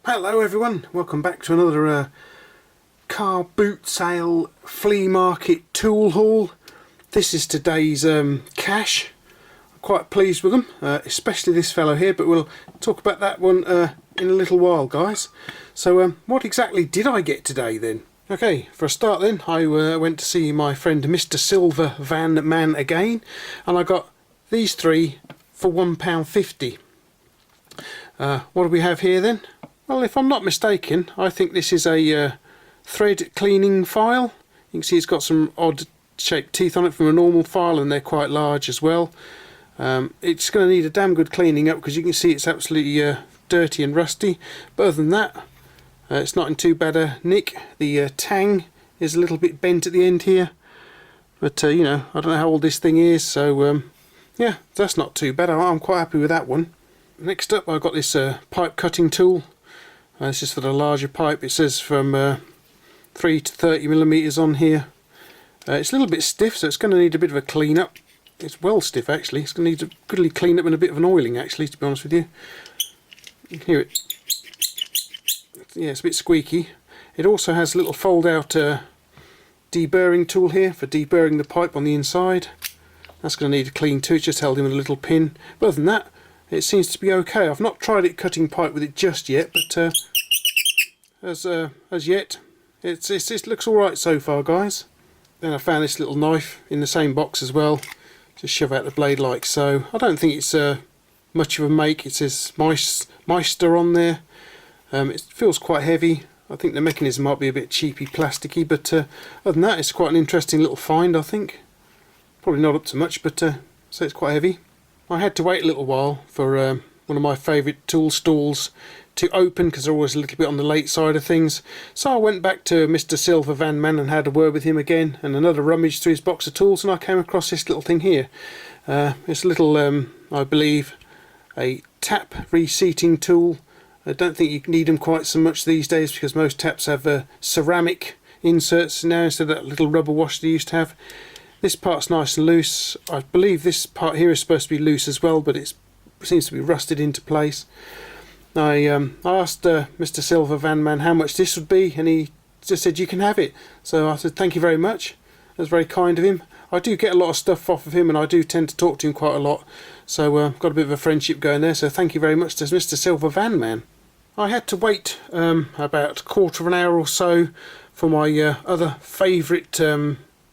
Hello everyone, welcome back to another car boot sale flea market tool haul. This is today's cash. I'm quite pleased with them, especially this fellow here, but we'll talk about that one in a little while, guys. So what exactly did I get today then? Okay, for a start then, I went to see my friend Mr. Silver Van Man again, and I got these three for £1.50. What do we have here then? Well, if I'm not mistaken, I think this is a thread cleaning file. You can see it's got some odd shaped teeth on it from a normal file, and they're quite large as well. It's going to need a damn good cleaning up because you can see it's absolutely dirty and rusty. But other than that, it's not in too bad a nick. The tang is a little bit bent at the end here. But, you know, I don't know how old this thing is, so yeah, that's not too bad. I'm quite happy with that one. Next up, I've got this pipe cutting tool. This is for the larger pipe. It says from 3 to 30 millimeters on here. It's a little bit stiff, so it's going to need a bit of a clean up. It's well stiff actually. It's going to need a goodly clean up and a bit of an oiling actually, to be honest with you. You can hear it. Yeah, it's a bit squeaky. It also has a little fold out deburring tool here for deburring the pipe on the inside. That's going to need a clean too. It's just held in with a little pin. But other than that, it seems to be okay. I've not tried it cutting pipe with it just yet, but as yet, it looks all right so far, guys. Then I found this little knife in the same box as well. Just shove out the blade like so. I don't think it's much of a make. It says Meister on there. It feels quite heavy. I think the mechanism might be a bit cheapy, plasticky, but other than that, it's quite an interesting little find, I think. Probably not up to much, but so it's quite heavy. I had to wait a little while for one of my favourite tool stalls to open because they're always a little bit on the late side of things. So I went back to Mr. Silver Van Man and had a word with him again, and another rummage through his box of tools, and I came across this little thing here. It's a little, I believe, a tap reseating tool. I don't think you need them quite so much these days because most taps have ceramic inserts now instead of that little rubber wash they used to have. This part's nice and loose. I believe this part here is supposed to be loose as well, but it seems to be rusted into place. I asked Mr. Silver Van Man how much this would be, and he just said you can have it. So I said thank you very much. That was very kind of him. I do get a lot of stuff off of him, and I do tend to talk to him quite a lot. So I've got a bit of a friendship going there. So thank you very much to Mr. Silver Van Man. I had to wait about a quarter of an hour or so for my other favourite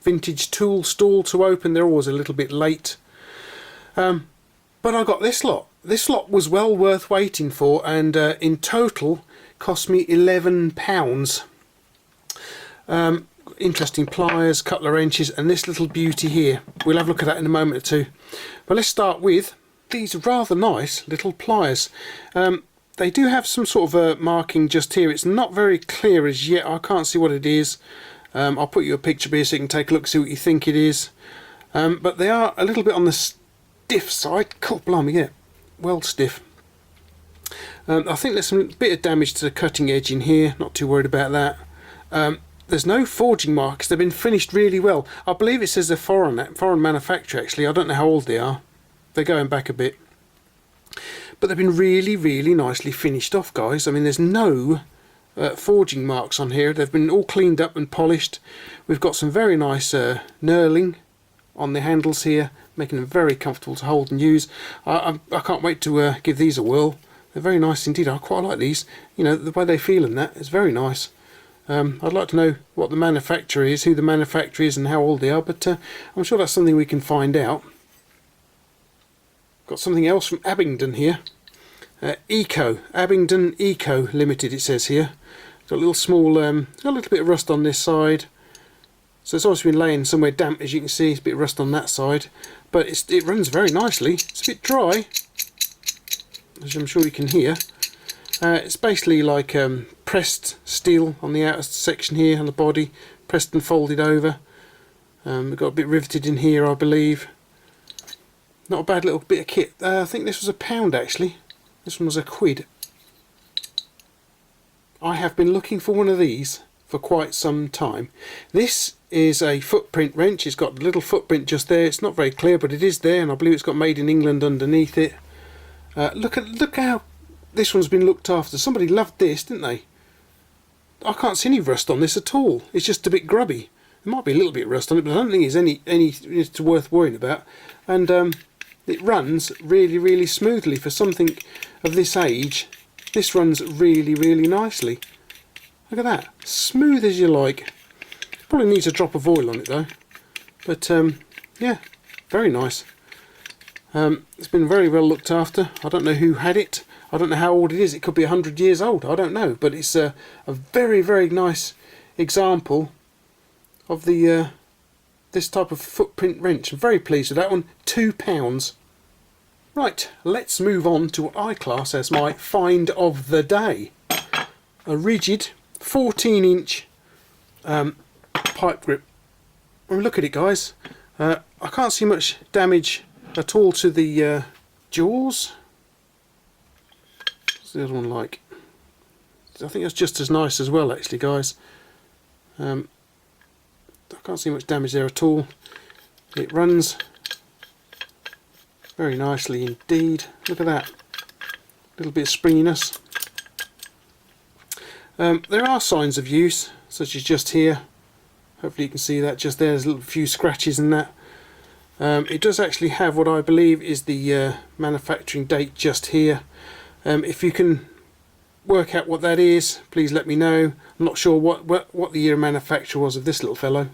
vintage tool stall to open. They're always a little bit late, but I got this lot. This lot was well worth waiting for, and in total cost me £11. Interesting pliers, couple of wrenches, and this little beauty here. We'll have a look at that in a moment or two, but let's start with these rather nice little pliers. They do have some sort of a marking just here. It's not very clear as yet. I can't see what it is. I'll put you a picture here so you can take a look, see what you think it is. But they are a little bit on the stiff side. God blimey, yeah, well stiff. I think there's some bit of damage to the cutting edge in here. Not too worried about that. There's no forging marks. They've been finished really well. I believe it says they're foreign manufacturer actually. I don't know how old they are. They're going back a bit. But they've been really, really nicely finished off, guys. I mean, there's no forging marks on here. They've been all cleaned up and polished. We've got some very nice knurling on the handles here, making them very comfortable to hold and use. I can't wait to give these a whirl. They're very nice indeed. I quite like these. You know, the way they feel in that is very nice. I'd like to know what the manufacturer is, who the manufacturer is and how old they are, but I'm sure that's something we can find out. Got something else from Abingdon here. Ecco, Abingdon Ecco Limited it says here. Got a little small, got a little bit of rust on this side. So it's obviously been laying somewhere damp, as you can see. It's a bit of rust on that side. But it runs very nicely. It's a bit dry, as I'm sure you can hear. It's basically like pressed steel on the outer section here on the body. Pressed and folded over. We've got a bit riveted in here, I believe. Not a bad little bit of kit. I think this was £1 actually. This one was £1. I have been looking for one of these for quite some time. This is a footprint wrench. It's got a little footprint just there. It's not very clear, but it is there, and I believe it's got made in England underneath it. Look how this one's been looked after. Somebody loved this, didn't they? I can't see any rust on this at all. It's just a bit grubby. There might be a little bit of rust on it, but I don't think there's any worth worrying about. And it runs really, really smoothly for something of this age. This runs really, really nicely. Look at that, smooth as you like. Probably needs a drop of oil on it though. But yeah, very nice. It's been very well looked after. I don't know who had it. I don't know how old it is. It could be 100 years old. I don't know. But it's a very, very nice example of the this type of footprint wrench. I'm very pleased with that one. £2. Right, let's move on to what I class as my find of the day. A Ridgid 14-inch pipe grip. Well, look at it, guys. I can't see much damage at all to the jaws. What's the other one like? I think it's just as nice as well, actually, guys. I can't see much damage there at all. It runs very nicely indeed. Look at that. A little bit of springiness. There are signs of use, such as just here. Hopefully you can see that just there. There's a few scratches and that. It does actually have what I believe is the manufacturing date just here. If you can work out what that is, please let me know. I'm not sure what the year of manufacture was of this little fellow.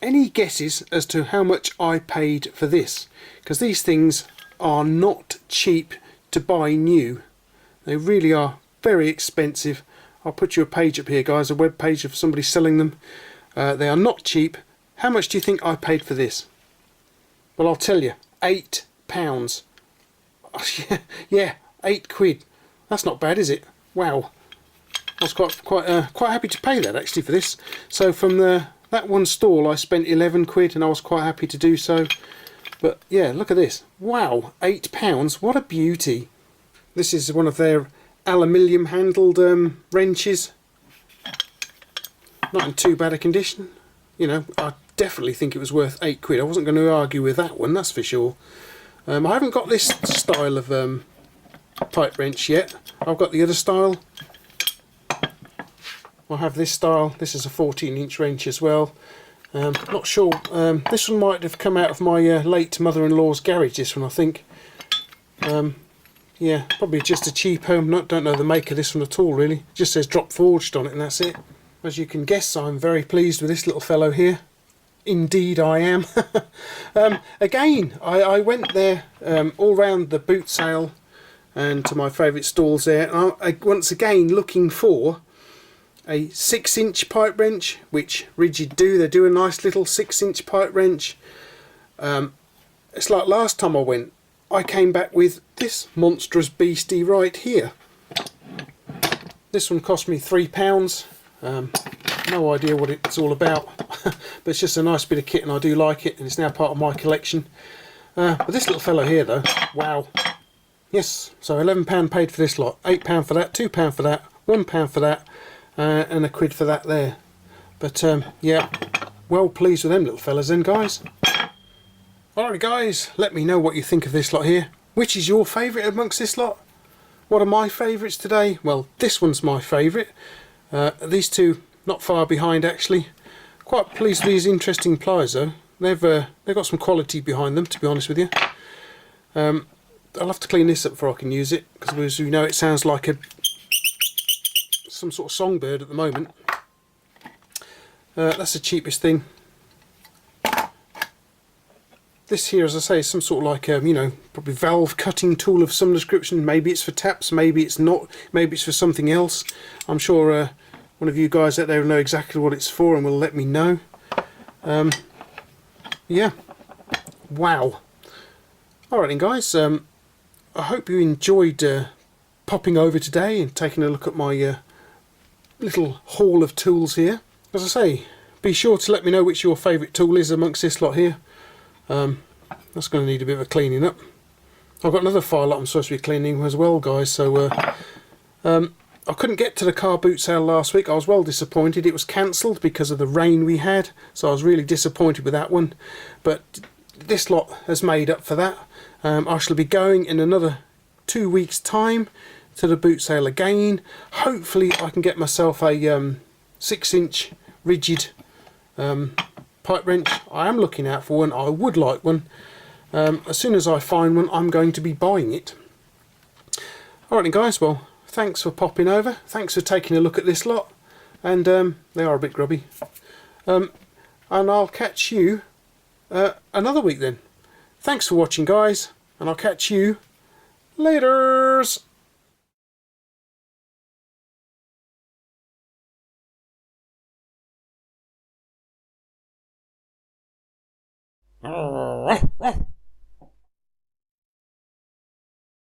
Any guesses as to how much I paid for this? Because these things are not cheap to buy new. They really are very expensive. I'll put you a page up here, guys, a web page of somebody selling them. They are not cheap. How much do you think I paid for this? Well, I'll tell you, £8. Yeah, £8. That's not bad, is it? Wow. I was quite happy to pay that actually for this. So from that one stall, I spent £11, and I was quite happy to do so. But yeah, look at this. Wow, £8. What a beauty. This is one of their aluminium handled wrenches. Not in too bad a condition. You know, I definitely think it was worth £8. I wasn't going to argue with that one, that's for sure. I haven't got this style of pipe wrench yet. I've got the other style. I have this style. This is a 14-inch wrench as well. Not sure. This one might have come out of my late mother-in-law's garage, this one, I think. Yeah, probably just a cheap home. Don't know the make of this one at all, really. It just says drop forged on it, and that's it. As you can guess, I'm very pleased with this little fellow here. Indeed I am. Again, I went there all round the boot sale and to my favourite stalls there. And I once again looking for a 6-inch pipe wrench, which Ridgid do. They do a nice little 6-inch pipe wrench. It's like last time I went, I came back with this monstrous beastie right here. This one cost me £3. No idea what it's all about, but it's just a nice bit of kit and I do like it, and it's now part of my collection. But this little fellow here though, wow. Yes, so £11 paid for this lot, £8 for that, £2 for that, £1 for that, and £1 for that there. But yeah, well pleased with them little fellas then, guys. Alright guys, let me know what you think of this lot here. Which is your favourite amongst this lot? What are my favourites today? Well, this one's my favourite. These two not far behind actually. Quite pleased with these interesting pliers though. They've got some quality behind them, to be honest with you. I'll have to clean this up before I can use it, because as you know it sounds like some sort of songbird at the moment. That's the cheapest thing. This here, as I say, is some sort of like you know, probably valve cutting tool of some description. Maybe it's for taps, maybe it's not, maybe it's for something else. I'm sure one of you guys out there will know exactly what it's for and will let me know. Yeah, wow. Alright then guys, I hope you enjoyed popping over today and taking a look at my little haul of tools here. As I say, be sure to let me know which your favourite tool is amongst this lot here. That's going to need a bit of a cleaning up. I've got another file that I'm supposed to be cleaning as well, guys, so I couldn't get to the car boot sale last week. I was well disappointed. It was cancelled because of the rain we had, so I was really disappointed with that one. But this lot has made up for that. I shall be going in another 2 weeks' time to the boot sale again. Hopefully I can get myself a 6-inch Ridgid pipe wrench. I am looking out for one. I would like one. As soon as I find one, I'm going to be buying it. Alright then guys, well, thanks for popping over. Thanks for taking a look at this lot. And they are a bit grubby. And I'll catch you another week then. Thanks for watching guys, and I'll catch you laters.